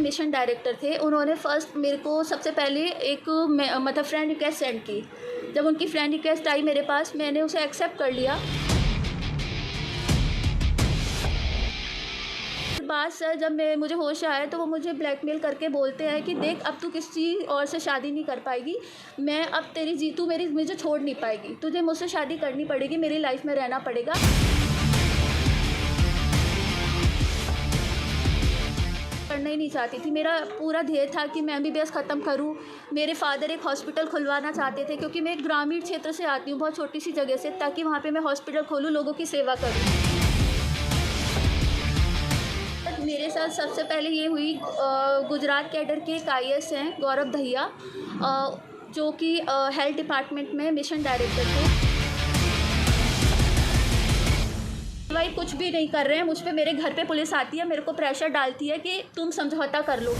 Mission director थे, उन्होंने first मेरे को सबसे पहले एक मतलब फ्रेंड रिक्वेस्ट सेंड की। जब उनकी फ्रेंड रिक्वेस्ट आई मेरे पास, मैंने उसे एक्सेप्ट कर लिया। बाद सर जब मुझे होश आया तो वो मुझे ब्लैकमेल करके बोलते हैं कि देख, अब तू किसी और से शादी नहीं कर पाएगी, मैं अब तू मुझे छोड़ नहीं पाएगी, तुझे मुझसे शादी करनी पड़ेगी, मेरी लाइफ में रहना पड़ेगा। करना ही नहीं चाहती थी। मेरा पूरा ध्येय था कि मैं एमबीबीएस ख़त्म करूं। मेरे फादर एक हॉस्पिटल खुलवाना चाहते थे, क्योंकि मैं एक ग्रामीण क्षेत्र से आती हूँ, बहुत छोटी सी जगह से, ताकि वहाँ पे मैं हॉस्पिटल खोलूँ, लोगों की सेवा करूँ। मेरे साथ सबसे पहले ये हुई, गुजरात कैडर के एक आईएएस हैं गौरव दहिया, जो कि हेल्थ डिपार्टमेंट में मिशन डायरेक्टर थे। भाई कुछ भी नहीं कर रहे हैं मुझ पे, मेरे घर पे पुलिस आती है, मेरे को प्रेशर डालती है कि तुम समझौता कर लो।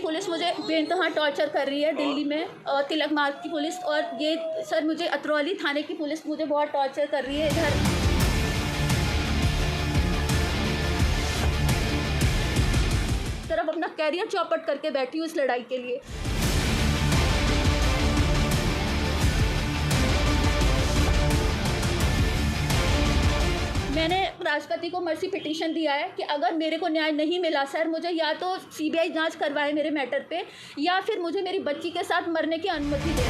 पुलिस मुझे बेनतहा टॉर्चर कर रही है दिल्ली में, तिलक मार्ग की पुलिस, और ये सर मुझे अतरौली थाने की पुलिस मुझे बहुत टॉर्चर कर रही है इधर। तरफ अपना कैरियर चौपट करके बैठी हूँ इस लड़ाई के लिए। मैंने राष्ट्रपति को मर्सी पिटीशन दिया है कि अगर मेरे को न्याय नहीं मिला सर, मुझे या तो सीबीआई जांच करवाए मेरे मैटर पे, या फिर मुझे मेरी बच्ची के साथ मरने की अनुमति दे।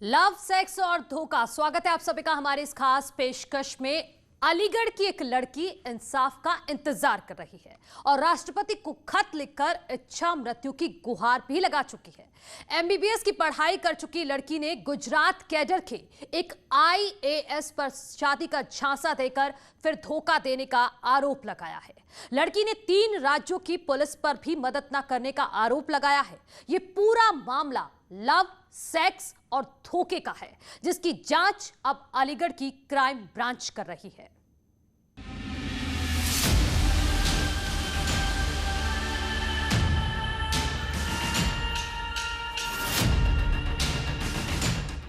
लव, सेक्स और धोखा। स्वागत है आप सभी का हमारे इस खास पेशकश में। अलीगढ़ की एक लड़की इंसाफ का इंतजार कर रही है और राष्ट्रपति को खत लिखकर इच्छा मृत्यु की गुहार भी लगा चुकी है। एमबीबीएस की पढ़ाई कर चुकी लड़की ने गुजरात कैडर के एक आईएएस पर शादी का झांसा देकर फिर धोखा देने का आरोप लगाया है। लड़की ने 3 राज्यों की पुलिस पर भी मदद न करने का आरोप लगाया है। ये पूरा मामला लव, सेक्स और धोखे का है, जिसकी जांच अब अलीगढ़ की क्राइम ब्रांच कर रही है।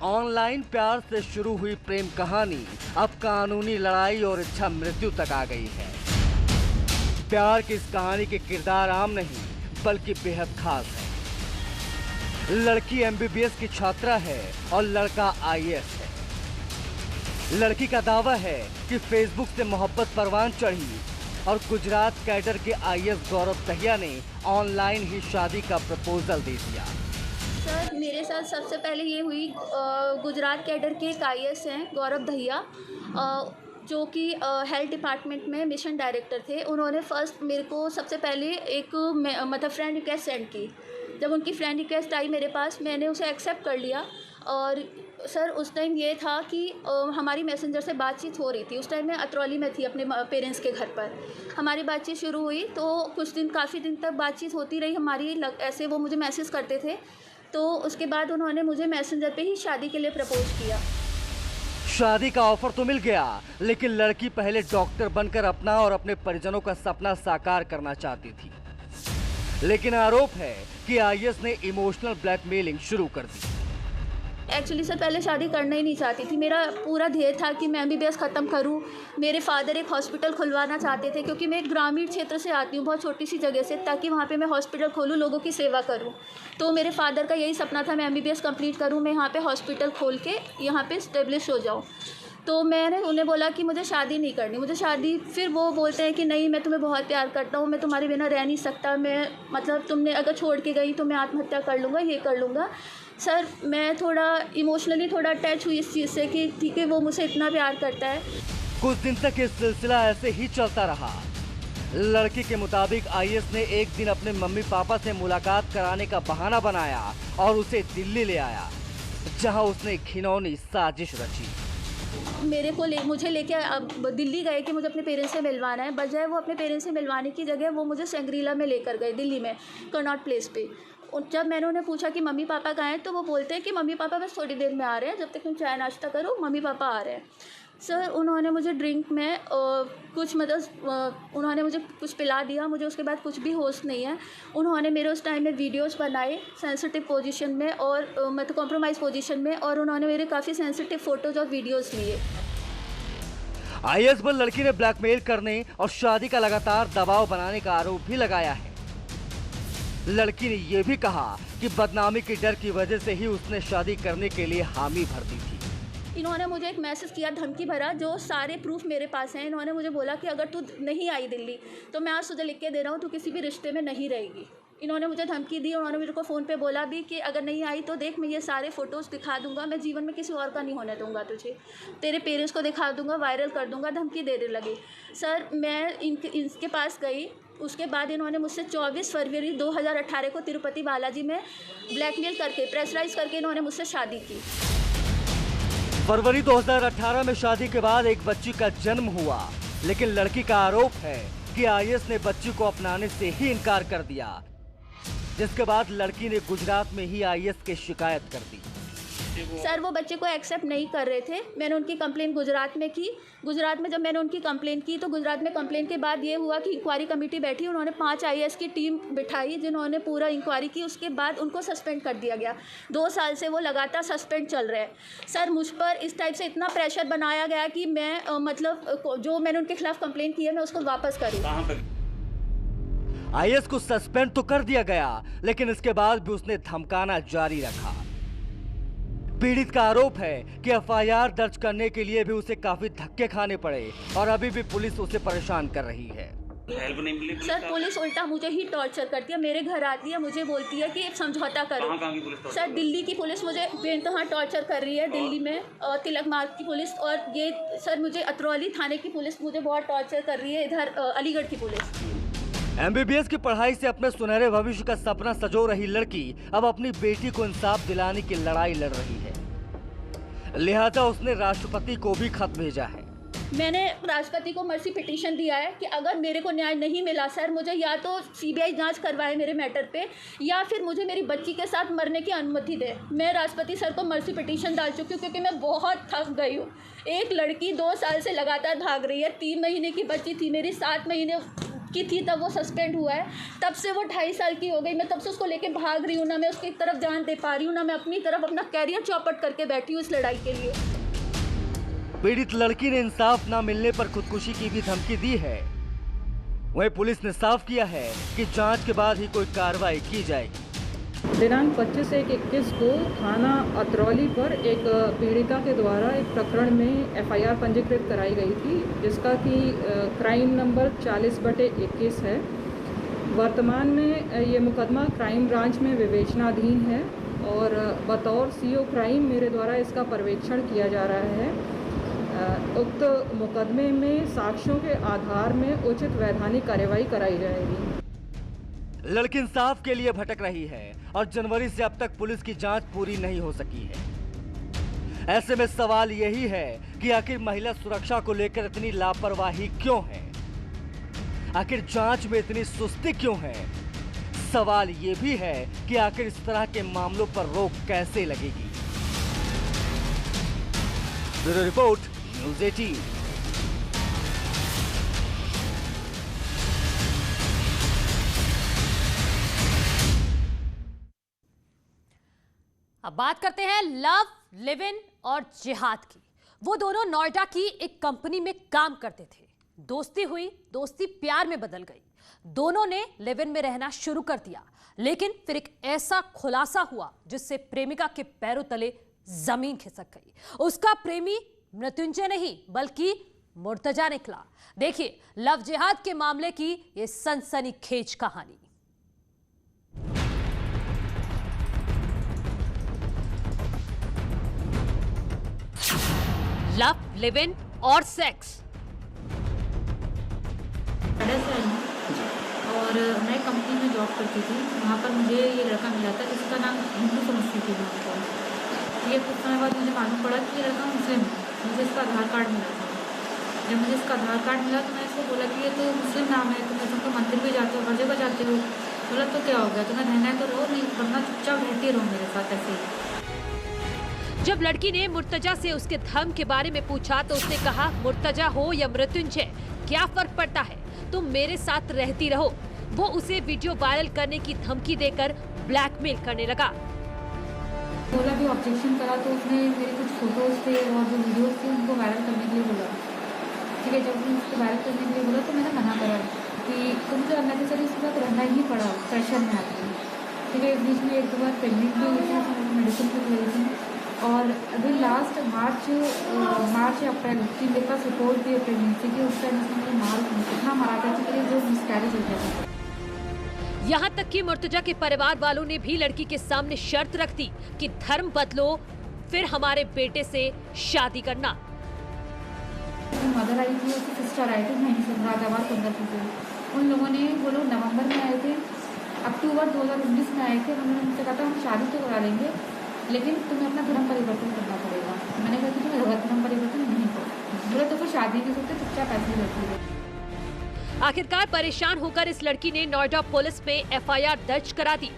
ऑनलाइन प्यार से शुरू हुई प्रेम कहानी अब कानूनी लड़ाई और इच्छा मृत्यु तक आ गई है। प्यार की इस कहानी के किरदार आम नहीं बल्कि बेहद खास है। लड़की एमबीबीएस की छात्रा है और लड़का आईएएस है। लड़की का दावा है कि फेसबुक से मोहब्बत परवान चढ़ी और गुजरात कैडर के आईएएस गौरव दहिया ने ऑनलाइन ही शादी का प्रपोजल दे दिया। सर मेरे साथ सबसे पहले ये हुई, गुजरात कैडर के एक आईएएस हैं गौरव दहिया, जो कि हेल्थ डिपार्टमेंट में मिशन डायरेक्टर थे। उन्होंने फर्स्ट मेरे को सबसे पहले एक मतलब फ्रेंड रिक्वेस्ट सेंड की। जब उनकी फ्रेंड रिक्वेस्ट आई मेरे पास, मैंने उसे एक्सेप्ट कर लिया। और सर उस टाइम ये था कि हमारी मैसेंजर से बातचीत हो रही थी। उस टाइम मैं अतरौली में थी अपने पेरेंट्स के घर पर। हमारी बातचीत शुरू हुई तो काफ़ी दिन तक बातचीत होती रही हमारी। ऐसे वो मुझे मैसेज करते थे, तो उसके बाद उन्होंने मुझे मैसेंजर पे ही शादी के लिए प्रपोज किया। शादी का ऑफर तो मिल गया, लेकिन लड़की पहले डॉक्टर बनकर अपना और अपने परिजनों का सपना साकार करना चाहती थी। लेकिन आरोप है कि आईएएस ने इमोशनल ब्लैकमेलिंग शुरू कर दी। एक्चुअली सर पहले शादी करना ही नहीं चाहती थी। मेरा पूरा ध्येय था कि मैं एमबीबीएस ख़त्म करूं। मेरे फादर एक हॉस्पिटल खुलवाना चाहते थे, क्योंकि मैं एक ग्रामीण क्षेत्र से आती हूँ, बहुत छोटी सी जगह से, ताकि वहाँ पे मैं हॉस्पिटल खोलूँ, लोगों की सेवा करूँ। तो मेरे फादर का यही सपना था, मैं एमबीबीएस कंप्लीट करूँ, मैं यहाँ पे हॉस्पिटल खोल के यहाँ पे इस्टेब्लिश हो जाऊँ। तो मैंने उन्हें बोला कि मुझे शादी नहीं करनी, मुझे शादी। फिर वो बोलते हैं कि नहीं, मैं तुम्हें बहुत प्यार करता हूँ, मैं तुम्हारे बिना रह नहीं सकता, मैं मतलब तुमने अगर छोड़ के गई तो मैं आत्महत्या कर लूँगा, ये कर लूँगा। सर मैं थोड़ा इमोशनली थोड़ा अटैच हुई इस चीज़ से कि ठीक है, वो मुझे इतना प्यार करता है। कुछ दिन तक ये सिलसिला ऐसे ही चलता रहा। लड़की के मुताबिक आईएएस ने एक दिन अपने मम्मी पापा से मुलाकात कराने का बहाना बनाया और उसे दिल्ली ले आया, जहां उसने घिनौनी साजिश रची। मुझे लेके अब दिल्ली गए कि मुझे अपने पेरेंट्स से मिलवाना है। बजाय वो अपने पेरेंट्स से मिलवाने की जगह वो मुझे सेंग्रीला में लेकर गए, दिल्ली में कनॉट प्लेस पे। जब मैंने उन्हें पूछा कि मम्मी पापा कहाँ हैं, तो वो बोलते हैं कि मम्मी पापा बस थोड़ी देर में आ रहे हैं, जब तक तुम चाय नाश्ता करो, मम्मी पापा आ रहे हैं। सर उन्होंने मुझे ड्रिंक में कुछ मतलब उन्होंने मुझे कुछ पिला दिया, मुझे उसके बाद कुछ भी होश नहीं है। उन्होंने मेरे उस टाइम में वीडियोस बनाए सेंसिटिव पोजीशन में और मतलब कॉम्प्रोमाइज़ पोजीशन में, और उन्होंने मेरे काफ़ी सेंसिटिव फ़ोटोज़ और वीडियोस लिए। आईएएस पर लड़की ने ब्लैकमेल करने और शादी का लगातार दबाव बनाने का आरोप भी लगाया है। लड़की ने यह भी कहा कि बदनामी के डर की वजह से ही उसने शादी करने के लिए हामी भर दी थी। इन्होंने मुझे एक मैसेज किया धमकी भरा, जो सारे प्रूफ मेरे पास हैं। इन्होंने मुझे बोला कि अगर तू नहीं आई दिल्ली तो मैं आज तुझे लिख के दे रहा हूँ, तू किसी भी रिश्ते में नहीं रहेगी। इन्होंने मुझे धमकी दी। उन्होंने मेरे को फ़ोन पे बोला भी कि अगर नहीं आई तो देख मैं ये सारे फ़ोटोज़ दिखा दूंगा, मैं जीवन में किसी और का नहीं होने दूंगा तुझे, तेरे पेरेंट्स को दिखा दूंगा, वायरल कर दूंगा, धमकी देने लगे। सर मैं इनके पास गई। उसके बाद इन्होंने मुझसे 24 फरवरी 2018 को तिरुपति बालाजी में ब्लैकमेल करके, प्रेशराइज करके इन्होंने मुझसे शादी की। फरवरी 2018 में शादी के बाद एक बच्ची का जन्म हुआ, लेकिन लड़की का आरोप है कि आईएएस ने बच्ची को अपनाने से ही इनकार कर दिया, जिसके बाद लड़की ने गुजरात में ही आईएएस की शिकायत कर दी। सर वो बच्चे को एक्सेप्ट नहीं कर रहे थे। मैंने उनकी कंप्लेंट गुजरात में की। गुजरात में जब मैंने उनकी कंप्लेंट की तो गुजरात में कंप्लेंट के बाद ये हुआ कि इंक्वायरी कमेटी बैठी। उन्होंने 5 आईएएस की टीम बिठाई जिन्होंने पूरा इंक्वायरी की। उसके बाद उनको सस्पेंड कर दिया गया। 2 साल से वो लगातार सस्पेंड चल रहे हैं। सर मुझ पर इस टाइप से इतना प्रेशर बनाया गया कि मैं मतलब जो मैंने उनके खिलाफ कंप्लेंट की है मैं उसको वापस करूँ। आईएएस को सस्पेंड तो कर दिया गया, लेकिन इसके बाद भी उसने धमकाना जारी रखा। पीड़ित का आरोप है कि एफआईआर दर्ज करने के लिए भी उसे काफी धक्के खाने पड़े और अभी भी पुलिस उसे परेशान कर रही है। हेल्प नहीं मिली सर पुलिस उल्टा मुझे ही टॉर्चर करती है। मेरे घर आती है, मुझे बोलती है कि एक समझौता करो। कहाँ की पुलिस? सर दिल्ली की पुलिस मुझे बेनतहा टॉर्चर कर रही है। दिल्ली में तिलक मार्ग की पुलिस, और ये सर मुझे अतरौली थाने की पुलिस मुझे बहुत टॉर्चर कर रही है। इधर अलीगढ़ की पुलिस। एमबीबीएस की पढ़ाई से अपने सुनहरे भविष्य का सपना सजो रही लड़की अब अपनी बेटी को इंसाफ दिलाने की लड़ाई लड़ रही है। लिहाजा उसने राष्ट्रपति को भी खत भेजा है। मैंने राष्ट्रपति को मर्सी पिटीशन दिया है कि अगर मेरे को न्याय नहीं मिला सर, मुझे या तो सीबीआई जांच करवाए मेरे मैटर पे, या फिर मुझे मेरी बच्ची के साथ मरने की अनुमति दे। मैं राष्ट्रपति सर को मर्सी पिटीशन डाल चुकी हूँ क्योंकि मैं बहुत थक गई हूँ। एक लड़की 2 साल से लगातार भाग रही है। 3 महीने की बच्ची थी मेरी, 7 महीने की थी तब वो सस्पेंड हुआ है। तब से वो 2.5 साल की हो गई। मैं तब से उसको लेके भाग रही हूँ। ना मैं उसकी तरफ जान दे पा रही हूँ, ना मैं अपनी तरफ अपना कैरियर चौपट करके बैठी हूँ इस लड़ाई के लिए। पीड़ित लड़की ने इंसाफ न मिलने पर खुदकुशी की भी धमकी दी है। वहीं पुलिस ने साफ किया है कि जांच के बाद ही कोई कार्रवाई की जाएगी। दिनांक 25/1/21 को थाना अतरौली पर एक पीड़िता के द्वारा एक प्रकरण में एफआईआर पंजीकृत कराई गई थी, जिसका कि क्राइम नंबर 40/21 है। वर्तमान में ये मुकदमा क्राइम ब्रांच में विवेचनाधीन है और बतौर सीओ क्राइम मेरे द्वारा इसका पर्यवेक्षण किया जा रहा है। उक्त मुकदमे में साक्ष्यों के आधार में उचित वैधानिक कार्यवाही कराई जाएगी। लड़की इंसाफ के लिए भटक रही है और जनवरी से अब तक पुलिस की जांच पूरी नहीं हो सकी है। ऐसे में सवाल यही है कि आखिर महिला सुरक्षा को लेकर इतनी लापरवाही क्यों है? आखिर जांच में इतनी सुस्ती क्यों है? सवाल ये भी है कि आखिर इस तरह के मामलों पर रोक कैसे लगेगी? Bureau report, news 18। अब बात करते हैं लव, लिव इन और जिहाद की। वो दोनों नोएडा की एक कंपनी में काम करते थे। दोस्ती हुई, दोस्ती प्यार में बदल गई। दोनों ने लिव इन में रहना शुरू कर दिया, लेकिन फिर एक ऐसा खुलासा हुआ जिससे प्रेमिका के पैरों तले जमीन खिसक गई। उसका प्रेमी मृत्युंजय नहीं बल्कि मुर्तजा निकला। देखिए लव जिहाद के मामले की ये सनसनीखेज कहानी। लव, लिव इन और सेक्स। और मैं कंपनी में जॉब करती थी। वहाँ पर मुझे ये लड़का मिला था जिसका नाम हिंदू समझती थी मैं उसको। ये कुछ समय बाद मुझे मालूम पड़ा कि ये लड़का मुस्लिम है। मुझे इसका आधार कार्ड मिला था। जब मुझे इसका आधार कार्ड मिला तो मैं इसको बोला कि ये तो मुस्लिम नाम है, तो मैं तो मंदिर भी जाते हो, हर जगह जाते हो। बोला तो क्या हो गया, तुम्हें रहना है तो रहो, नहीं वरना चुपचाप रहती रहो मेरे साथ ऐसे ही। जब लड़की ने मुर्तजा से उसके धर्म के बारे में पूछा तो उसने कहा, मुर्तजा हो या मृत्युंजय, क्या फर्क पड़ता है, तुम मेरे साथ रहती रहो। वो उसे वीडियो वायरल करने की धमकी देकर ब्लैकमेल करने लगा। बोला भी ऑब्जेक्शन करा तो उसने मेरे कुछ फोटोज थे और जो वीडियोस थे उनको वायरल करने के लिए बोला। ठीक है, जब उसने उसको वायरल करने के लिए बोला तो मैंने मना करा कि तुमसे अननेसेसरी इसके साथ रहना ही पड़ा, प्रेशर में आती है। ठीक है, इस बीच में 1-2 बार प्रेगनेंट भी हुई थी, मेडिसिन भी ले रही थी। और अभी लास्ट मार्च या अप्रैल 3 दिन का रिपोर्ट दी प्रेगनेंसी की, उस टाइम उसने मुझे इतना मारा था कि जो मिसकैरेज हो गया था। यहाँ तक कि मुर्तजा के परिवार वालों ने भी लड़की के सामने शर्त रख दी कि धर्म बदलो, फिर हमारे बेटे से शादी करना। मदर आई थी, उसकी सिस्टर आए थे महीने से मुरादाबाद 15 से। उन लोगों ने, वो लोग नवंबर में आए थे, अक्टूबर 2019 में आए थे। उन्होंने मुझसे कहा था हम शादी तो करा लेंगे लेकिन तुम्हें अपना धर्म परिवर्तन करना पड़ेगा। मैंने कहा कि तुम्हें धर्म परिवर्तन नहीं करो, बोले तो फिर शादी नहीं करते, चुपचाप ऐसे रहती है। आखिरकार परेशान होकर इस लड़की ने नोएडा पुलिस में एफआईआर दर्ज करा दी।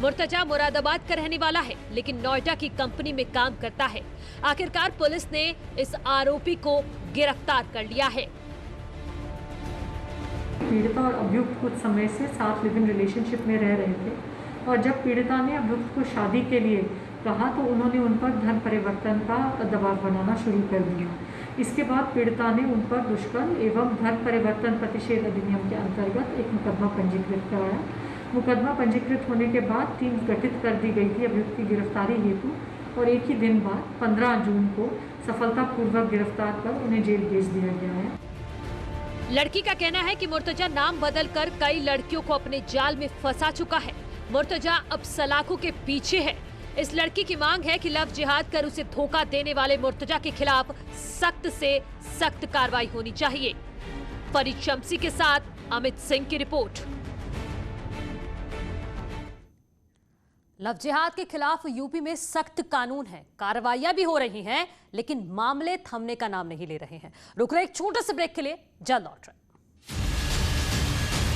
मुर्तजा मुरादाबाद का रहने वाला है लेकिन नोएडा की कंपनी में काम करता है। आखिरकार पुलिस ने इस आरोपी को गिरफ्तार कर लिया है। पीड़िता और अभियुक्त कुछ समय से साथ लिव इन रिलेशनशिप में रह रहे थे और जब पीड़िता ने अभियुक्त को शादी के लिए कहा तो उन्होंने उन पर धर्म परिवर्तन का दबाव बनाना शुरू कर दिया। इसके बाद पीड़िता ने उन पर दुष्कर्म एवं धर्म परिवर्तन प्रतिषेध अधिनियम के अंतर्गत एक मुकदमा पंजीकृत कराया। मुकदमा पंजीकृत होने के बाद टीम गठित कर दी गई थी अभियुक्त की गिरफ्तारी हेतु और एक ही दिन बाद 15 जून को सफलतापूर्वक गिरफ्तार कर उन्हें जेल भेज दिया गया है। लड़की का कहना है कि मुर्तजा नाम बदलकर कई लड़कियों को अपने जाल में फंसा चुका है। मुर्तजा अब सलाखों के पीछे है। इस लड़की की मांग है कि लव जिहाद कर उसे धोखा देने वाले मुर्तजा के खिलाफ सख्त से सख्त कार्रवाई होनी चाहिए। फरीद शम्सी के साथ अमित सिंह की रिपोर्ट। लव जिहाद के खिलाफ यूपी में सख्त कानून है, कार्रवाइयां भी हो रही हैं, लेकिन मामले थमने का नाम नहीं ले रहे हैं। रुक रहे एक छोटे से ब्रेक के लिए, जल्द लौट रहे।